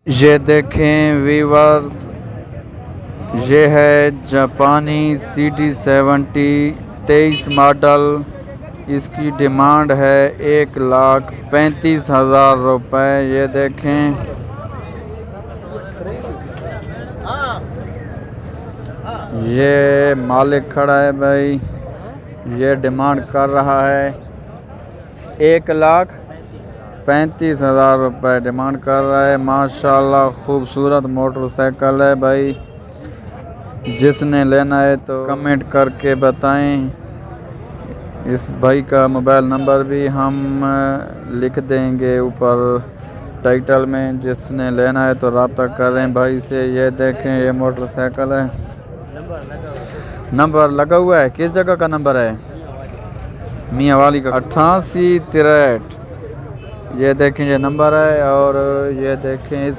ये देखें वीवर्स, ये है जापानी CT70 23 मॉडल। इसकी डिमांड है 1,35,000 रुपये। ये देखें, ये मालिक खड़ा है भाई, ये डिमांड कर रहा है 1,35,000 रुपये डिमांड कर रहा है। माशाल्लाह खूबसूरत मोटरसाइकिल है भाई। जिसने लेना है तो कमेंट करके बताएं। इस भाई का मोबाइल नंबर भी हम लिख देंगे ऊपर टाइटल में। जिसने लेना है तो रब्ता करें भाई से। ये देखें, ये मोटरसाइकिल है, नंबर लगा हुआ है। किस जगह का नंबर है? मियाँ वाली का 8863। ये देखें, ये नंबर है। और ये देखें इस